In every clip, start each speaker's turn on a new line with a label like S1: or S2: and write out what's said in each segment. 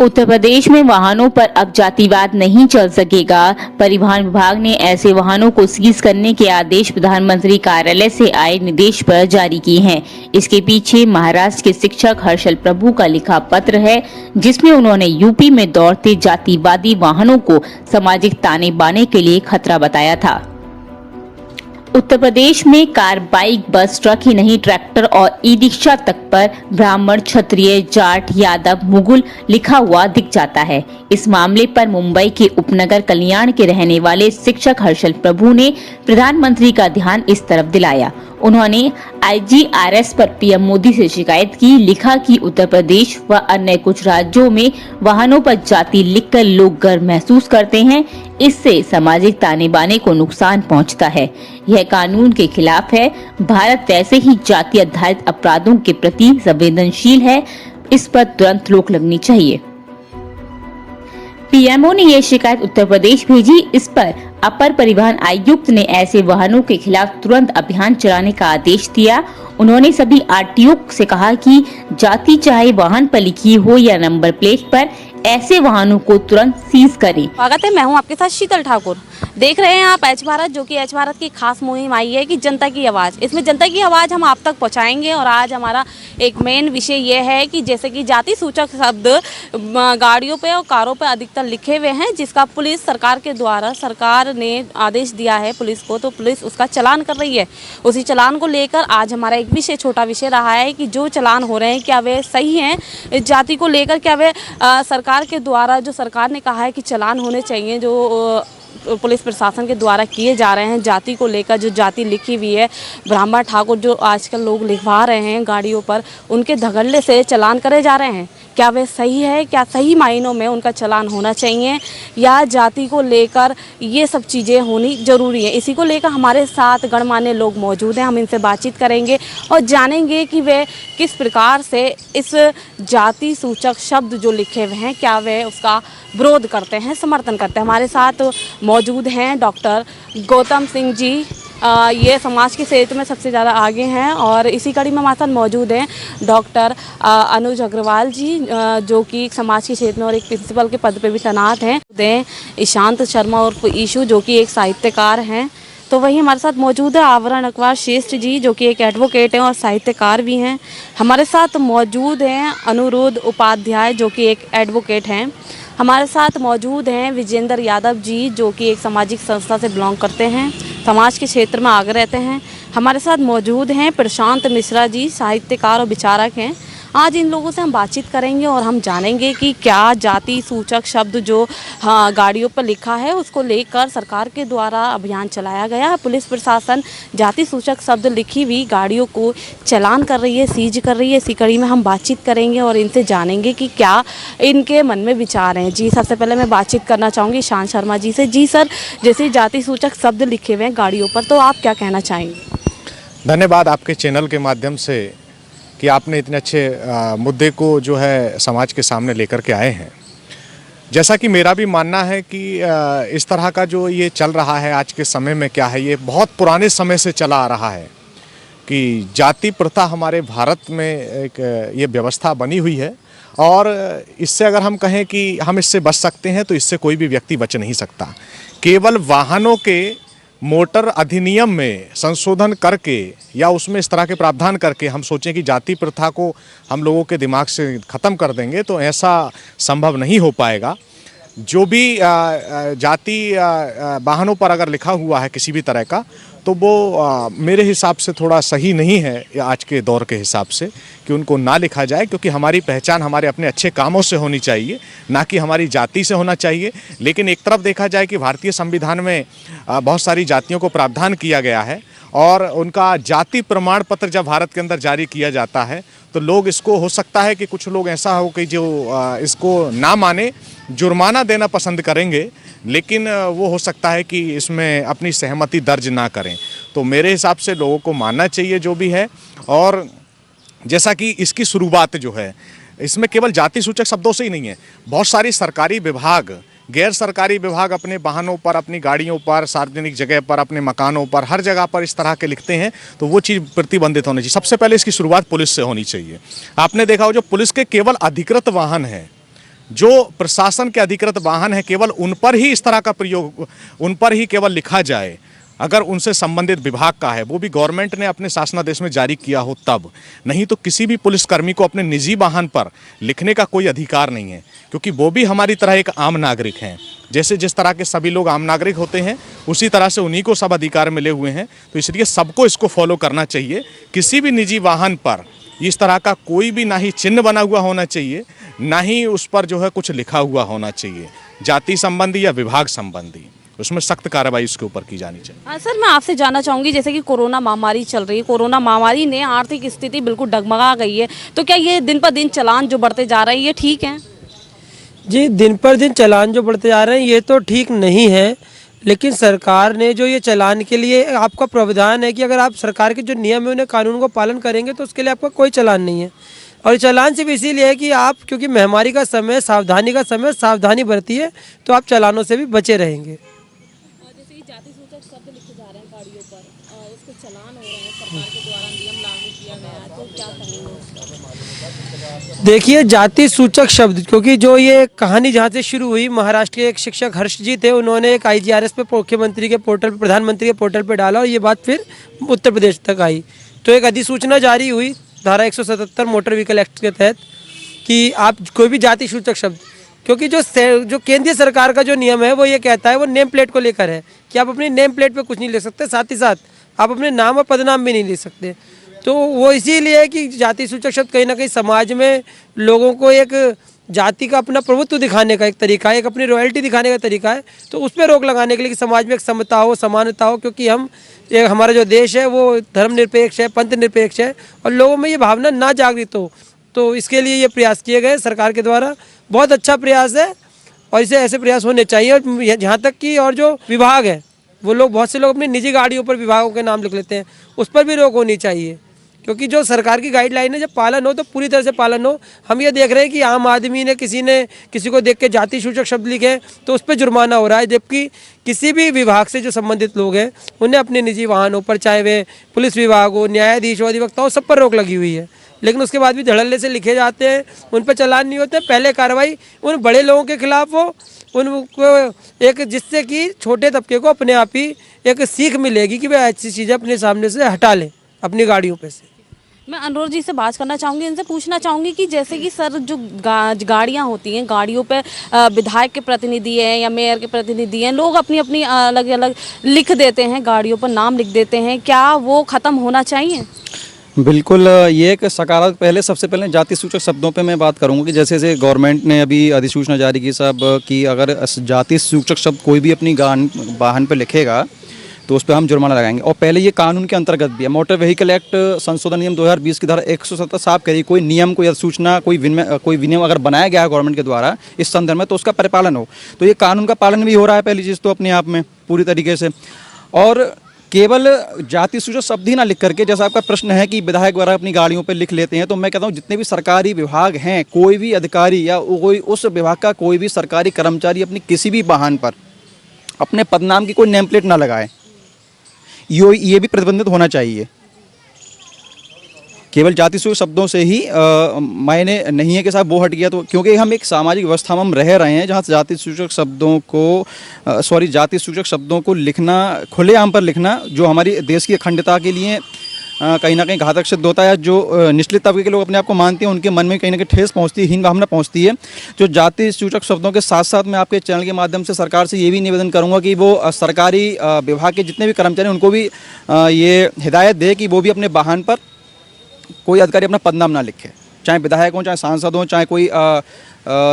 S1: उत्तर प्रदेश में वाहनों पर अब जातिवाद नहीं चल सकेगा। परिवहन विभाग ने ऐसे वाहनों को सीज करने के आदेश प्रधानमंत्री कार्यालय से आए निर्देश पर जारी किए हैं। इसके पीछे महाराष्ट्र के शिक्षक हर्षल प्रभु का लिखा पत्र है, जिसमें उन्होंने यूपी में दौड़ते जातिवादी वाहनों को सामाजिक ताने बाने के लिए खतरा बताया था। उत्तर प्रदेश में कार, बाइक, बस, ट्रक ही नहीं ट्रैक्टर और ई रिक्शा तक पर ब्राह्मण, क्षत्रिय, जाट, यादव, मुगल लिखा हुआ दिख जाता है। इस मामले पर मुंबई के उपनगर कल्याण के रहने वाले शिक्षक हर्षल प्रभु ने प्रधानमंत्री का ध्यान इस तरफ दिलाया। उन्होंने IGRS पर PM मोदी से शिकायत की। लिखा कि उत्तर प्रदेश व अन्य कुछ राज्यों में वाहनों पर जाति लिखकर लोग गर्व महसूस करते हैं। इससे सामाजिक ताने बाने को नुकसान पहुंचता है। यह कानून के खिलाफ है। भारत वैसे ही जाति आधारित अपराधों के प्रति संवेदनशील है। इस पर तुरंत रोक लगनी चाहिए। PMO ने यह शिकायत उत्तर प्रदेश भेजी। इस पर अपर परिवहन आयुक्त ने ऐसे वाहनों के खिलाफ तुरंत अभियान चलाने का आदेश दिया। उन्होंने सभी RTO से कहा कि जाति चाहे वाहन पर लिखी हो या नंबर प्लेट पर, ऐसे वाहनों को तुरंत सीज करें।
S2: स्वागत है, मैं हूं आपके साथ शीतल ठाकुर। देख रहे हैं आप एच भारत, जो कि एच भारत की खास मुहिम आई है कि जनता की आवाज़। इसमें जनता की आवाज़ हम आप तक पहुंचाएंगे। और आज हमारा एक मेन विषय ये है कि जैसे कि जाति सूचक शब्द गाड़ियों पे और कारों पे अधिकतर लिखे हुए हैं, जिसका पुलिस सरकार के द्वारा, सरकार ने आदेश दिया है पुलिस को, तो पुलिस उसका चालान कर रही है। उसी चालान को लेकर आज हमारा एक विषय, छोटा विषय रहा है कि जो चालान हो रहे हैं क्या वे सही हैं, इस जाति को लेकर क्या वे सरकार के द्वारा, जो सरकार ने कहा है कि चालान होने चाहिए, जो पुलिस प्रशासन के द्वारा किए जा रहे हैं जाति को लेकर, जो जाति लिखी हुई है ब्राह्मण, ठाकुर, जो आजकल लोग लिखवा रहे हैं गाड़ियों पर, उनके धगल्ले से चालान करे जा रहे हैं। क्या वे सही है? क्या सही मायनों में उनका चालान होना चाहिए, या जाति को लेकर ये सब चीज़ें होनी ज़रूरी है? इसी को लेकर हमारे साथ गणमान्य लोग मौजूद हैं। हम इनसे बातचीत करेंगे और जानेंगे कि वे किस प्रकार से इस जाति सूचक शब्द जो लिखे हुए हैं, क्या वे उसका विरोध करते हैं, समर्थन करते हैं। हमारे साथ मौजूद हैं डॉक्टर गौतम सिंह जी। ये समाज के क्षेत्र में सबसे ज़्यादा आगे हैं। और इसी कड़ी में हमारे साथ मौजूद हैं डॉक्टर अनुज अग्रवाल जी, जो कि समाज के क्षेत्र में और एक प्रिंसिपल के पद पे भी तैनात हैं। ईशांत शर्मा और ईशू, जो कि एक साहित्यकार हैं। तो वही हमारे साथ मौजूद है आवरण अकबर श्रेष्ठ जी, जो कि एक एडवोकेट हैं और साहित्यकार भी हैं। हमारे साथ मौजूद हैं अनुरुद्ध उपाध्याय, जो कि एक एडवोकेट हैं। हमारे साथ मौजूद हैं विजेंद्र यादव जी, जो कि एक सामाजिक संस्था से बिलोंग करते हैं, समाज के क्षेत्र में आगे रहते हैं। हमारे साथ मौजूद हैं प्रशांत मिश्रा जी, साहित्यकार और विचारक हैं। आज इन लोगों से हम बातचीत करेंगे और हम जानेंगे कि क्या जाति सूचक शब्द जो गाड़ियों पर लिखा है, उसको लेकर सरकार के द्वारा अभियान चलाया गया है। पुलिस प्रशासन जाति सूचक शब्द लिखी हुई गाड़ियों को चालान कर रही है, सीज कर रही है। इसी कड़ी में हम बातचीत करेंगे और इनसे जानेंगे कि क्या इनके मन में विचार हैं। जी, सबसे पहले मैं बातचीत करना चाहूँगी ईशांत शर्मा जी से। जी सर, जैसे जाति सूचक शब्द लिखे हुए हैं गाड़ियों पर, तो आप क्या कहना चाहेंगे?
S3: धन्यवाद आपके चैनल के माध्यम से कि आपने इतने अच्छे मुद्दे को जो है समाज के सामने लेकर के आए हैं। जैसा कि मेरा भी मानना है कि इस तरह का जो ये चल रहा है आज के समय में, क्या है, ये बहुत पुराने समय से चला आ रहा है कि जाति प्रथा हमारे भारत में एक ये व्यवस्था बनी हुई है। और इससे अगर हम कहें कि हम इससे बच सकते हैं, तो इससे कोई भी व्यक्ति बच नहीं सकता। केवल वाहनों के मोटर अधिनियम में संशोधन करके या उसमें इस तरह के प्रावधान करके हम सोचें कि जाति प्रथा को हम लोगों के दिमाग से ख़त्म कर देंगे, तो ऐसा संभव नहीं हो पाएगा। जो भी जाति वाहनों पर अगर लिखा हुआ है किसी भी तरह का, तो वो मेरे हिसाब से थोड़ा सही नहीं है आज के दौर के हिसाब से कि उनको ना लिखा जाए, क्योंकि हमारी पहचान हमारे अपने अच्छे कामों से होनी चाहिए, ना कि हमारी जाति से होना चाहिए। लेकिन एक तरफ देखा जाए कि भारतीय संविधान में बहुत सारी जातियों को प्रावधान किया गया है, और उनका जाति प्रमाण पत्र जब भारत के अंदर जारी किया जाता है, तो लोग इसको, हो सकता है कि कुछ लोग ऐसा हो कि जो इसको ना माने, जुर्माना देना पसंद करेंगे, लेकिन वो हो सकता है कि इसमें अपनी सहमति दर्ज ना करें। तो मेरे हिसाब से लोगों को मानना चाहिए जो भी है। और जैसा कि इसकी शुरुआत जो है, इसमें केवल जाति सूचक शब्दों से ही नहीं है, बहुत सारी सरकारी विभाग, गैर सरकारी विभाग अपने वाहनों पर, अपनी गाड़ियों पर, सार्वजनिक जगह पर, अपने मकानों पर, हर जगह पर इस तरह के लिखते हैं, तो वो चीज़ प्रतिबंधित होनी चाहिए। सबसे पहले इसकी शुरुआत पुलिस से होनी चाहिए। आपने देखा हो, जो पुलिस के केवल अधिकृत वाहन हैं, जो प्रशासन के अधिकृत वाहन है केवल उन पर ही इस तरह का प्रयोग, उन पर ही केवल लिखा जाए अगर उनसे संबंधित विभाग का है, वो भी गवर्नमेंट ने अपने शासनादेश में जारी किया हो तब। नहीं तो किसी भी पुलिसकर्मी को अपने निजी वाहन पर लिखने का कोई अधिकार नहीं है, क्योंकि वो भी हमारी तरह एक आम नागरिक हैं। जैसे जिस तरह के सभी लोग आम नागरिक होते हैं उसी तरह से उन्हीं को सब अधिकार मिले हुए हैं। तो इसलिए सबको इसको फॉलो करना चाहिए। किसी भी निजी वाहन पर इस तरह का कोई भी ना ही चिन्ह बना हुआ होना चाहिए, ना ही उस पर जो है कुछ लिखा हुआ होना चाहिए जाति संबंधी या विभाग संबंधी। उसमें सख्त कार्रवाई उसके ऊपर की जानी चाहिए।
S2: सर, मैं आपसे जानना चाहूँगी, जैसे कि कोरोना महामारी चल रही है, कोरोना महामारी ने आर्थिक स्थिति बिल्कुल डगमगा गई है, तो क्या ये दिन पर दिन चालान जो बढ़ते जा रहे हैं ये ठीक है?
S4: जी, दिन पर दिन चालान जो बढ़ते जा रहे हैं ये तो ठीक नहीं है, लेकिन सरकार ने जो ये चालान के लिए आपका प्रावधान है कि अगर आप सरकार के जो नियम है उन्हें कानून को पालन करेंगे तो उसके लिए आपका कोई चालान नहीं है। और चालान सिर्फ इसीलिए है कि आप, क्योंकि महामारी का समय, सावधानी का समय, सावधानी बरतिए तो आप चालानों से भी बचे रहेंगे।
S2: जैसे कि जाति सूचक शब्द लिखे जा रहे हैं गाड़ियों पर, उसके चालान हो रहे हैं, सरकार के द्वारा नियम लागू किया गया है, तो क्या कहेंगे?
S4: देखिए, जाति सूचक शब्द, क्योंकि जो ये कहानी जहाँ से शुरू हुई, महाराष्ट्र के एक शिक्षक हर्ष जी थे, उन्होंने एक IGRS पे मुख्यमंत्री के पोर्टल, प्रधानमंत्री के पोर्टल पे डाला और ये बात फिर उत्तर प्रदेश तक आई। तो एक अधिसूचना जारी हुई धारा 177 मोटर व्हीकल एक्ट के तहत कि आप कोई भी जाति सूचक शब्द, क्योंकि जो केंद्रीय सरकार का जो नियम है वो ये कहता है, वो नेम प्लेट को लेकर है कि आप अपनी नेम प्लेट पे कुछ नहीं लिख सकते, साथ ही साथ आप अपने नाम और पदनाम भी नहीं लिख सकते। तो वो इसीलिए है कि जाति सूचक शब्द कहीं ना कहीं समाज में लोगों को एक जाति का अपना प्रभुत्व दिखाने का एक तरीका है, एक अपनी रॉयल्टी दिखाने का तरीका है। तो उस पर रोक लगाने के लिए कि समाज में एक समता हो, समानता हो, क्योंकि हमारा जो देश है वो धर्मनिरपेक्ष है, पंथ निरपेक्ष है और लोगों में ये भावना ना जागृत हो। तो इसके लिए ये प्रयास किए गए सरकार के द्वारा, बहुत अच्छा प्रयास है और इसे ऐसे प्रयास होने चाहिए। और यहाँ तक कि और जो विभाग है वो लोग, बहुत से लोग अपनी निजी गाड़ियों पर विभागों के नाम लिख लेते हैं, उस पर भी रोक होनी चाहिए, क्योंकि जो सरकार की गाइडलाइन है जब पालन हो तो पूरी तरह से पालन हो। हम ये देख रहे हैं कि आम आदमी ने किसी को देख के जाति सूचक शब्द लिखे तो उस पर जुर्माना हो रहा है, जबकि किसी भी विभाग से जो संबंधित लोग हैं उन्हें अपने निजी वाहनों पर, चाहे वे पुलिस विभाग हो, न्यायाधीश हो, अधिवक्ता हो, सब पर रोक लगी हुई है। लेकिन उसके बाद भी धड़ल्ले से लिखे जाते हैं, उन पर चालान नहीं होते। पहले कार्रवाई उन बड़े लोगों के खिलाफ हो, उनको एक, जिससे कि छोटे तबके को अपने आप ही एक सीख मिलेगी कि वे ऐसी चीज़ें अपने सामने से हटा लें अपनी गाड़ियों पे से।
S2: मैं अनुरोध जी से बात करना चाहूँगी, इनसे पूछना चाहूँगी कि जैसे कि सर जो गाड़ियाँ होती हैं, गाड़ियों पे विधायक के प्रतिनिधि हैं या मेयर के प्रतिनिधि हैं, लोग अपनी अपनी अलग अलग लिख देते हैं, गाड़ियों पर नाम लिख देते हैं, क्या वो ख़त्म होना चाहिए?
S5: बिल्कुल, ये एक सकारात्मक, पहले सबसे पहले जाति सूचक शब्दों पे मैं बात करूँगा कि जैसे गवर्नमेंट ने अभी अधिसूचना जारी की साहब कि अगर जाति सूचक शब्द कोई भी अपनी वाहन पे लिखेगा तो उस पर हम जुर्माना लगाएंगे। और पहले ये कानून के अंतर्गत भी है। मोटर व्हीकल एक्ट संशोधन नियम 2020 की धारा 170 साफ करी, कोई नियम, कोई अधिसूचना, कोई विनियम अगर बनाया गया है गवर्नमेंट के द्वारा इस संदर्भ में तो उसका परिपालन हो। तो ये कानून का पालन भी हो रहा है, पहली चीज़ तो अपने आप में पूरी तरीके से। और केवल जाति सूचक शब्द ही ना लिख करके, जैसा आपका प्रश्न है कि विधायक द्वारा अपनी गाड़ियों पर लिख लेते हैं, तो मैं कहता हूँ जितने भी सरकारी विभाग हैं, कोई भी अधिकारी या कोई उस विभाग का कोई भी सरकारी कर्मचारी अपनी किसी भी वाहन पर अपने पदनाम की कोई नेम प्लेट ना लगाए, ये भी प्रतिबंधित होना चाहिए। केवल जाति सूचक शब्दों से ही मायने नहीं है कि साहब वो हट गया, तो क्योंकि हम एक सामाजिक व्यवस्था में हम रह रहे हैं जहाँ जाति सूचक शब्दों को लिखना, खुलेआम पर लिखना, जो हमारी देश की अखंडता के लिए कहीं ना कहीं घातक सिद्ध होता है। जो निचले तबके के लोग अपने आप को मानते हैं उनके मन में कहीं ना कहीं ठेस पहुंचती है, हीन भावना पहुंचती है। जो जाति सूचक शब्दों के साथ साथ मैं आपके चैनल के माध्यम से सरकार से ये भी निवेदन करूंगा कि वो सरकारी विभाग के जितने भी कर्मचारी हैं उनको भी ये हिदायत दे कि वो भी अपने वाहन पर कोई अधिकारी अपना पदनाम ना लिखे, चाहे विधायक हो, चाहे सांसद हो, चाहे कोई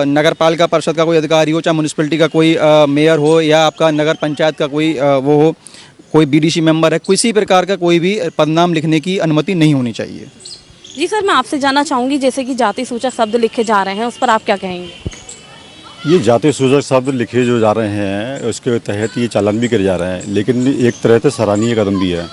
S5: नगर पालिका परिषद का कोई अधिकारी हो, चाहे म्यूनिसिपैलिटी का कोई मेयर हो, या आपका नगर पंचायत का कोई वो हो, कोई BDC मेंबर है, किसी प्रकार का कोई भी पदनाम लिखने की अनुमति नहीं होनी चाहिए।
S2: जी सर, मैं आपसे जानना चाहूँगी, जैसे कि जाति सूचक शब्द लिखे जा रहे हैं उस पर आप क्या कहेंगे?
S6: ये जाति सूचक शब्द लिखे जो जा रहे हैं उसके तहत ये चालान भी करे जा रहे हैं, लेकिन एक तरह से सराहनीय कदम भी है,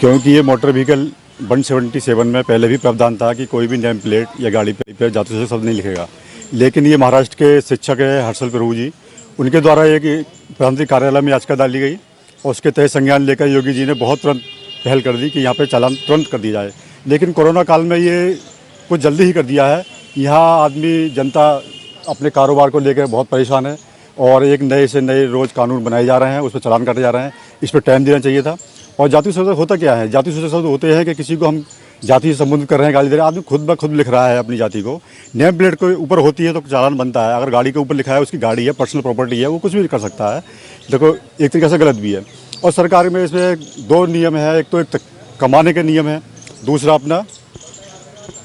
S6: क्योंकि ये मोटर व्हीकल 177 में पहले भी प्रावधान था कि कोई भी नेम प्लेट या गाड़ी पर जाति सूचक शब्द नहीं लिखेगा। लेकिन ये महाराष्ट्र के शिक्षक है हर्षल प्रभु जी, उनके द्वारा एक प्रधानमंत्री कार्यालय में याचिका डाली गई और उसके तहत संज्ञान लेकर योगी जी ने बहुत तुरंत पहल कर दी कि यहाँ पे चालान तुरंत कर दिया जाए। लेकिन कोरोना काल में ये कुछ जल्दी ही कर दिया है। यहाँ आदमी, जनता अपने कारोबार को लेकर बहुत परेशान है और एक नए से नए रोज़ कानून बनाए जा रहे हैं, उस पर चालान काटे जा रहे हैं। इस पर टाइम देना चाहिए था। और जाति सूचक होता क्या है? जाति सूचक शब्द होते हैं कि किसी को हम जाति से संबोधित कर रहे हैं, गाली दे रहे हैं, आदमी खुद ब खुद लिख रहा है अपनी जाति को। नेम प्लेट के ऊपर होती है तो चालान बनता है। अगर गाड़ी के ऊपर लिखा है, उसकी गाड़ी है, पर्सनल प्रॉपर्टी है, वो कुछ भी कर सकता है। देखो, एक तरीके से गलत भी है। और सरकार में इसमें दो नियम है, एक तो एक कमाने के नियम है, दूसरा अपना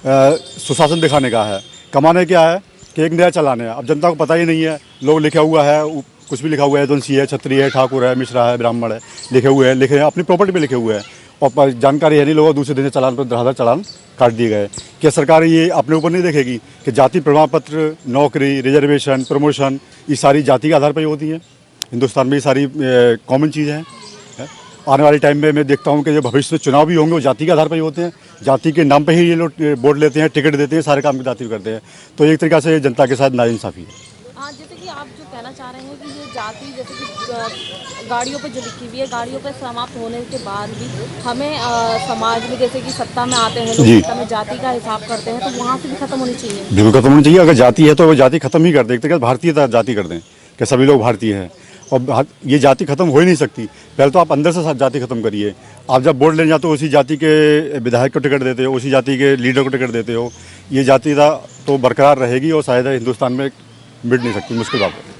S6: सुशासन दिखाने का है। कमाने क्या है कि एक नया चालान है। अब जनता को पता ही नहीं है, लोग लिखा हुआ है, कुछ भी लिखा हुआ है, तुलसी है, छत्री है, ठाकुर है, मिश्रा है, ब्राह्मण है, लिखे हुए हैं, अपनी प्रॉपर्टी पे लिखे हुए हैं और जानकारी है नहीं। लोगों दूसरे दिन चालान पर धड़ाधड़ चालान काट दिए गए। क्या सरकार ये अपने ऊपर नहीं देखेगी कि जाति प्रमाण पत्र, नौकरी, रिजर्वेशन, प्रमोशन, ये सारी जाति के आधार पर ही होती है? हिंदुस्तान में ये सारी कॉमन चीज़ें हैं। आने वाले टाइम में मैं देखता हूँ कि जो भविष्य में चुनाव भी होंगे वो जाति के आधार पर ही होते हैं। जाति के नाम पे ही ये लोग वोट लेते हैं, टिकट देते हैं, सारे काम की जाति करते हैं। तो एक तरीक़ा से जनता के साथ नाइंसाफ़ी है।
S2: हाँ, जैसे कि आप जो कहना चाह रहे हैं कि ये जाति जैसे कि गाड़ियों पर जो लिखी हुई है, गाड़ियों पर समाप्त होने के बाद भी हमें समाज में जैसे कि सत्ता में आते हैं लोग, सत्ता में जाति का हिसाब करते हैं, तो वहाँ से भी खत्म होनी चाहिए।
S6: बिल्कुल खत्म होनी चाहिए। अगर जाति है तो वो जाति खत्म ही कर दें, एक तरीके से भारतीय जाति कर दें कि सभी लोग भारतीय हैं। और ये जाति खत्म हो ही नहीं सकती। पहले तो आप अंदर से जाति खत्म करिए। आप जब वोट लेने जाते हो उसी जाति के विधायक को टिकट देते हो, उसी जाति के लीडर को टिकट देते हो। ये जाति तो बरकरार रहेगी और शायद हिंदुस्तान में मिट नहीं सकती, मुश्किल बात है।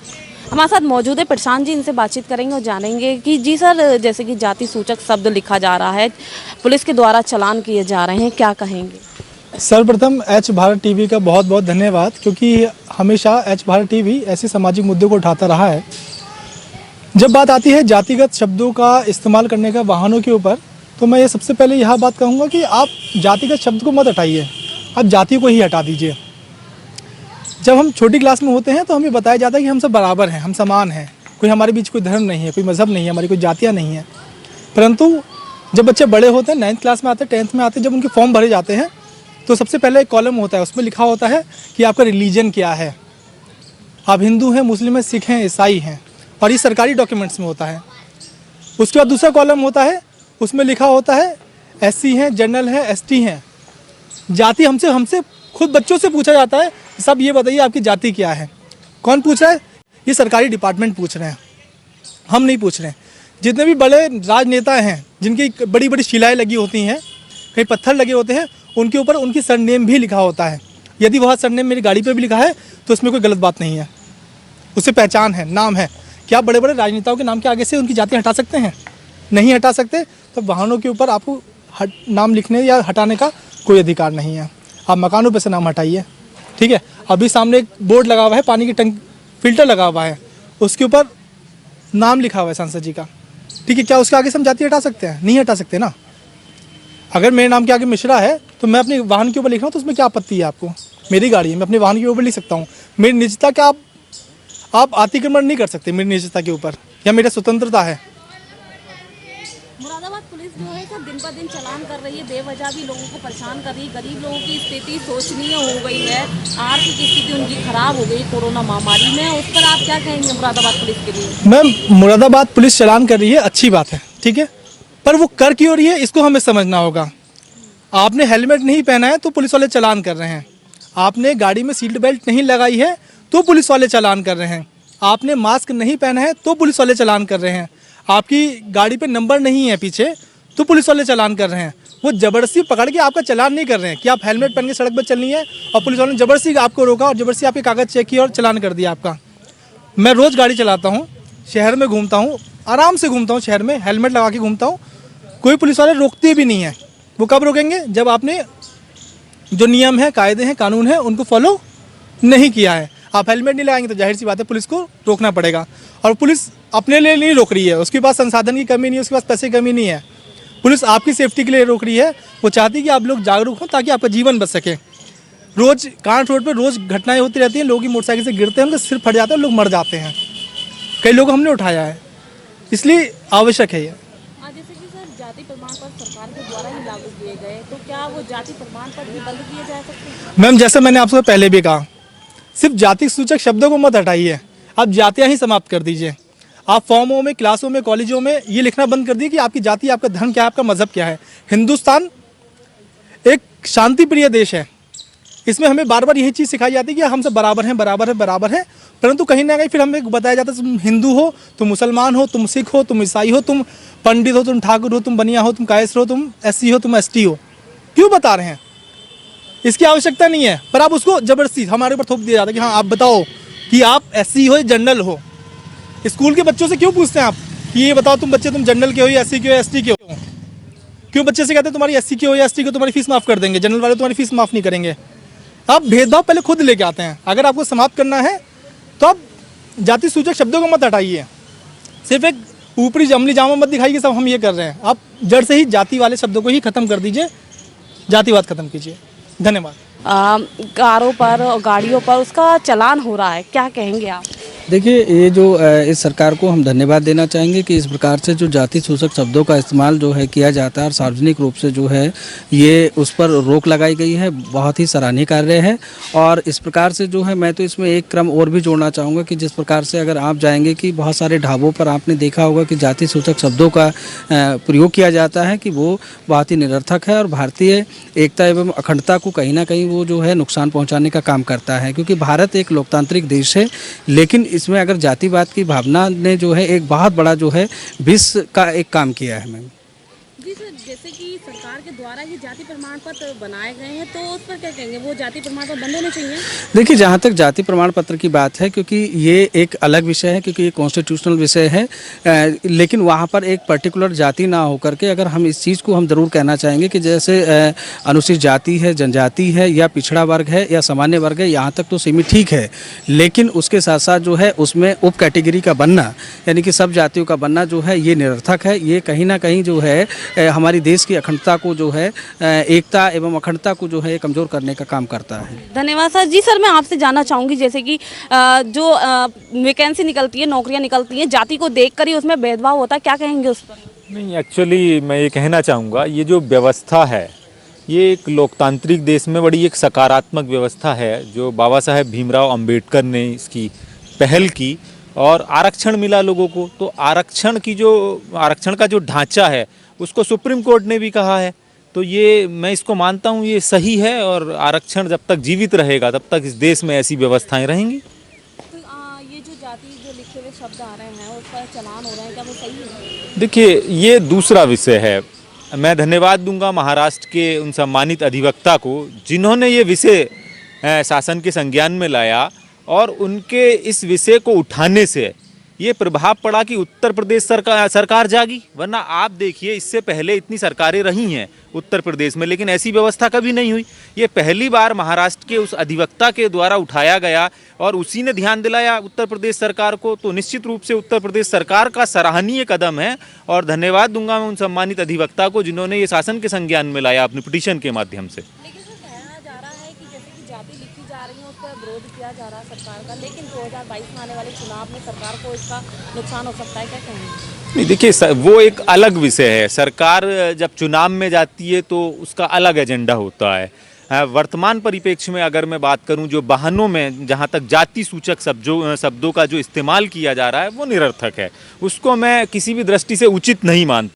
S2: हमारे साथ मौजूद है प्रशांत जी, इनसे बातचीत करेंगे और जानेंगे कि जी सर, जैसे कि जाति सूचक शब्द लिखा जा रहा है, पुलिस के द्वारा चालान किए जा रहे हैं, क्या कहेंगे?
S7: सर्वप्रथम एच भारत टीवी का बहुत बहुत धन्यवाद, क्योंकि हमेशा एच भारत टीवी ऐसे सामाजिक मुद्दों को उठाता रहा है। जब बात आती है जातिगत शब्दों का इस्तेमाल करने का वाहनों के ऊपर, तो मैं ये सबसे पहले यह बात कहूँगा कि आप जातिगत शब्द को मत हटाइए, आप जाति को ही हटा दीजिए। जब हम छोटी क्लास में होते हैं तो हमें बताया जाता है कि हम सब बराबर हैं, हम समान हैं, कोई हमारे बीच कोई धर्म नहीं है, कोई मज़हब नहीं है, हमारी कोई जातियाँ नहीं हैं। परंतु जब बच्चे बड़े होते हैं, 9th क्लास में आते हैं, 10th में आते हैं, जब उनके फॉर्म भरे जाते हैं तो सबसे पहले एक कॉलम होता है, उसमें लिखा होता है कि आपका रिलीजन क्या है, आप हिंदू हैं, मुस्लिम हैं, सिख हैं, ईसाई हैं, और ये सरकारी डॉक्यूमेंट्स में होता है। उसके बाद दूसरा कॉलम होता है, उसमें लिखा होता है SC हैं, जनरल हैं, ST हैं। जाति हमसे खुद बच्चों से पूछा जाता है, सब ये बताइए आपकी जाति क्या है। कौन पूछ रहा है? ये सरकारी डिपार्टमेंट पूछ रहे हैं, हम नहीं पूछ रहे हैं। जितने भी बड़े राजनेता हैं जिनकी बड़ी बड़ी शिलाएँ लगी होती हैं, कहीं पत्थर लगे होते हैं, उनके ऊपर उनकी सरनेम भी लिखा होता है। यदि वह सरनेम मेरी गाड़ी पर भी लिखा है तो उसमें कोई गलत बात नहीं है, उससे पहचान है, नाम है। क्या बड़े बड़े राजनेताओं के नाम के आगे से उनकी जाति हटा सकते हैं? नहीं हटा सकते। तो वाहनों के ऊपर आपको नाम लिखने या हटाने का कोई अधिकार नहीं है। आप मकानों पे से नाम हटाइए, ठीक है। अभी सामने एक बोर्ड लगा हुआ है, पानी की फिल्टर लगा हुआ है, उसके ऊपर नाम लिखा हुआ है सांसद जी का, ठीक है। क्या उसके आगे से हम जाति हटा सकते हैं? नहीं हटा सकते ना। अगर मेरे नाम के आगे मिश्रा है तो मैं अपने वाहन के ऊपर लिख रहा हूँ, तो उसमें क्या आपत्ति है आपको? मेरी गाड़ी है, मैं अपने वाहन के ऊपर लिख सकता हूँ। मेरी निजता का आप अतिक्रमण नहीं कर सकते मेरी निजता के ऊपर, या मेरी स्वतंत्रता है।
S2: मुरादाबाद पुलिस जो है सर दिन पर दिन चालान कर रही है, बेवजह भी लोगों को परेशान कर रही है। गरीब लोगों की स्थिति शोचनीय हो गई है, आर्थिक स्थिति उनकी खराब हो गई कोरोना महामारी में। उस पर आप क्या कहेंगे मुरादाबाद पुलिस के लिए?
S7: मैम, मुरादाबाद पुलिस चालान कर रही है, अच्छी बात है, ठीक है, पर वो कर क्यों रही है इसको हमें समझना होगा। आपने हेलमेट नहीं पहना है तो पुलिस वाले चालान कर रहे हैं, आपने गाड़ी में सीट बेल्ट नहीं लगाई है तो पुलिस वाले चालान कर रहे हैं, आपने मास्क नहीं पहना है तो पुलिस वाले चालान कर रहे हैं, आपकी गाड़ी पे नंबर नहीं है पीछे तो पुलिस वाले चालान कर रहे हैं। वो ज़बरदस्ती पकड़ के आपका चालान नहीं कर रहे हैं कि आप हेलमेट पहन के सड़क पर चलनी है, और पुलिस वालों ने ज़बरदस्ती आपको रोका और ज़बरदस्ती आपके कागज़ चेक किया और चालान कर दिया आपका। मैं रोज़ गाड़ी चलाता हूँ, शहर में घूमता हूँ, आराम से घूमता हूँ, शहर में हेलमेट लगा के घूमता हूँ, कोई पुलिस वाले रोकते भी नहीं है। वो कब रोकेंगे? जब आपने जो नियम है, कायदे हैं, कानून है, उनको फॉलो नहीं किया है। आप हेलमेट नहीं लगाएंगे तो जाहिर सी बात है पुलिस को रोकना पड़ेगा। और पुलिस अपने लिए नहीं रोक रही है, उसके पास संसाधन की कमी नहीं है, उसके पास पैसे की कमी नहीं है। पुलिस आपकी सेफ्टी के लिए रोक रही है। वो चाहती है कि आप लोग जागरूक हों ताकि आपका जीवन बच सके। रोज़ कांट रोड पर रोज़ घटनाएं होती रहती हैं, लोग की मोटरसाइकिल से गिरते हैं, उनका सिर फट जाता है, लोग मर जाते हैं। कई लोग हमने उठाया है, इसलिए आवश्यक है ये।
S2: जैसे कि सर जाति प्रमाण पत्र सरकार के द्वारा ही लागू किए गए, तो क्या वो जाति प्रमाण पत्र भी बंद किए जा सकते हैं?
S7: मैम, जैसे मैंने आपसे पहले भी कहा, सिर्फ जाति सूचक शब्दों को मत हटाइए, आप जातियाँ ही समाप्त कर दीजिए। आप फॉर्मों में, क्लासों में, कॉलेजों में ये लिखना बंद कर दिए कि आपकी जाति, आपका धर्म क्या है, आपका मजहब क्या है। हिंदुस्तान एक शांति प्रिय देश है, इसमें हमें बार बार यही चीज़ सिखाई जाती है कि हम सब बराबर हैं, बराबर है, बराबर है। परंतु कहीं ना कहीं फिर हमें बताया जाता है तुम हिंदू हो, तुम मुसलमान हो, तुम सिख हो, तुम ईसाई हो, तुम पंडित हो, तुम ठाकुर हो, तुम बनिया हो, तुम कायस्थ हो, तुम SC हो, तुम ST हो। क्यों बता रहे हैं? इसकी आवश्यकता नहीं है, पर आप उसको जबरदस्ती हमारे ऊपर थोप दिया जाता है कि हाँ आप बताओ कि आप SC हो या जनरल हो। स्कूल के बच्चों से क्यों पूछते हैं आप कि ये बताओ तुम बच्चे तुम जनरल के हो या SC के हो, ST के हो? क्यों बच्चे से कहते हैं तुम्हारी SC के हो या ST के हो, तुम्हारी फीस माफ़ कर देंगे, जनरल वाले तुम्हारी फीस माफ़ नहीं करेंगे। आप भेदभाव पहले खुद लेके आते हैं। अगर आपको समाप्त करना है तो आप जाति सूचक शब्दों को मत हटाइए, सिर्फ एक ऊपरी अमली जामा मत दिखाइए कि सब हम ये कर रहे हैं। आप जड़ से ही जाति वाले शब्दों को ही खत्म कर दीजिए, जातिवाद खत्म कीजिए। धन्यवाद।
S2: कारों पर और गाड़ियों पर उसका चालान हो रहा है, क्या कहेंगे आप?
S8: देखिए, ये जो इस सरकार को हम धन्यवाद देना चाहेंगे कि इस प्रकार से जो जाति सूचक शब्दों का इस्तेमाल जो है किया जाता है और सार्वजनिक रूप से जो है ये उस पर रोक लगाई गई है, बहुत ही सराहनीय कार्य है। और इस प्रकार से जो है मैं तो इसमें एक क्रम और भी जोड़ना चाहूँगा कि जिस प्रकार से अगर आप जाएंगे कि बहुत सारे ढाबों पर आपने देखा होगा कि जाति सूचक शब्दों का प्रयोग किया जाता है कि वो बहुत ही निरर्थक है और भारतीय एकता एवं अखंडता को कहीं ना कहीं वो जो है नुकसान पहुँचाने का काम करता है। क्योंकि भारत एक लोकतांत्रिक देश है, लेकिन इसमें अगर जातिवाद की भावना ने जो है एक बहुत बड़ा जो है विष का एक काम किया है। मैम
S2: जी सर, जैसे कि सरकार के द्वारा ही जाति प्रमाण पत्र बनाए गए हैं, तो उस पर क्या कहेंगे? वो जाति प्रमाण पत्र बंद होने चाहिए?
S8: देखिए, जहाँ तक जाति प्रमाण पत्र की बात है, क्योंकि ये एक अलग विषय है, क्योंकि ये कॉन्स्टिट्यूशनल विषय है, लेकिन वहाँ पर एक पर्टिकुलर जाति ना होकर के अगर हम इस चीज़ को हम ज़रूर कहना चाहेंगे कि जैसे अनुसूचित जाति है, जनजाति है या पिछड़ा वर्ग है या सामान्य वर्ग है, यहाँ तक तो सीमित ठीक है, लेकिन उसके साथ साथ जो है उसमें उप कैटेगरी का बनना यानी कि सब जातियों का बनना जो है ये निरर्थक है। ये कहीं ना कहीं जो है हमारी देश की अखंडता को जो है एकता एवं अखंडता को जो है कमज़ोर करने का काम करता है।
S2: धन्यवाद सर। जी सर, मैं आपसे जानना चाहूँगी, जैसे कि जो वैकेंसी निकलती है, नौकरियाँ निकलती हैं, जाति को देखकर ही उसमें भेदभाव होता है, क्या कहेंगे उस पर?
S9: नहीं, एक्चुअली मैं ये कहना चाहूँगा, ये जो व्यवस्था है ये एक लोकतांत्रिक देश में बड़ी एक सकारात्मक व्यवस्था है जो बाबा साहेब भीमराव अंबेडकर ने इसकी पहल की और आरक्षण मिला लोगों को। तो आरक्षण का जो ढांचा है उसको सुप्रीम कोर्ट ने भी कहा है, तो ये मैं इसको मानता हूँ ये सही है और आरक्षण जब तक जीवित रहेगा तब तक इस देश में ऐसी व्यवस्थाएं रहेंगी।
S2: तो ये जो जाति जो लिखे हुए शब्द आ रहे हैं उस पर चालान हो रहे हैं, क्या वो सही है?
S9: देखिए, ये दूसरा विषय है। मैं धन्यवाद दूंगा महाराष्ट्र के उन सम्मानित अधिवक्ता को जिन्होंने ये विषय शासन के संज्ञान में लाया और उनके इस विषय को उठाने से ये प्रभाव पड़ा कि उत्तर प्रदेश सरकार जागी। वरना आप देखिए, इससे पहले इतनी सरकारें रही हैं उत्तर प्रदेश में, लेकिन ऐसी व्यवस्था कभी नहीं हुई। ये पहली बार महाराष्ट्र के उस अधिवक्ता के द्वारा उठाया गया और उसी ने ध्यान दिलाया उत्तर प्रदेश सरकार को। तो निश्चित रूप से उत्तर प्रदेश सरकार का सराहनीय कदम है और धन्यवाद दूंगा मैं उन सम्मानित अधिवक्ता को जिन्होंने ये शासन के संज्ञान में लाया अपनी पिटीशन के माध्यम से।
S2: लेकिन सर, कहना जा रहा है कि जैसे कि जाति लिखी जा रही है उस पर विरोध किया जा रहा है सरकार का, लेकिन 2022 में आने वाले चुनाव में सरकार को इसका नुकसान हो सकता है, क्या कहेंगे?
S9: नहीं, देखिए, वो एक अलग विषय है। सरकार जब चुनाव में जाती है तो उसका अलग एजेंडा होता है। वर्तमान परिप्रेक्ष्य में अगर मैं बात करूं, जो वाहनों में जहां तक जाति सूचक शब्दों का जो इस्तेमाल किया जा रहा है वो निरर्थक है, उसको मैं किसी भी दृष्टि से उचित नहीं मानता।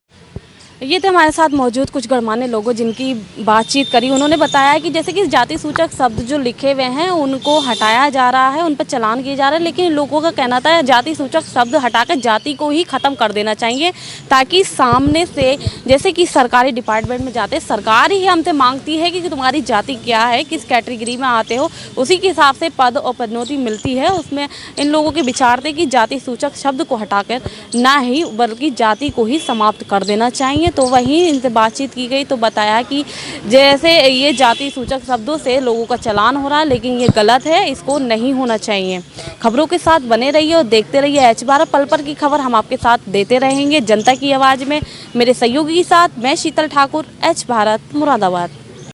S2: ये थे हमारे साथ मौजूद कुछ गणमान्य लोगों जिनकी बातचीत करी। उन्होंने बताया कि जैसे कि जाति सूचक शब्द जो लिखे हुए हैं उनको हटाया जा रहा है, उन पर चालान किए जा रहे हैं, लेकिन लोगों का कहना था जाति सूचक शब्द हटाकर जाति को ही ख़त्म कर देना चाहिए, ताकि सामने से जैसे कि सरकारी डिपार्टमेंट में जाते सरकार ही हमसे मांगती है कि तुम्हारी जाति क्या है, किस कैटेगरी में आते हो, उसी के हिसाब से पद और पदोन्नति मिलती है। उसमें इन लोगों के विचार थे कि जाति सूचक शब्द को हटाकर ना ही बल्कि जाति को ही समाप्त कर देना चाहिए। तो वहीं इनसे बातचीत की गई तो बताया कि जैसे ये जाति सूचक शब्दों से लोगों का चालान हो रहा है, लेकिन ये गलत है, इसको नहीं होना चाहिए। खबरों के साथ बने रहिए और देखते रहिए एच भारत। पल पल की खबर हम आपके साथ देते रहेंगे जनता की आवाज़ में। मेरे सहयोगी के साथ मैं शीतल ठाकुर, एच भारत, मुरादाबाद।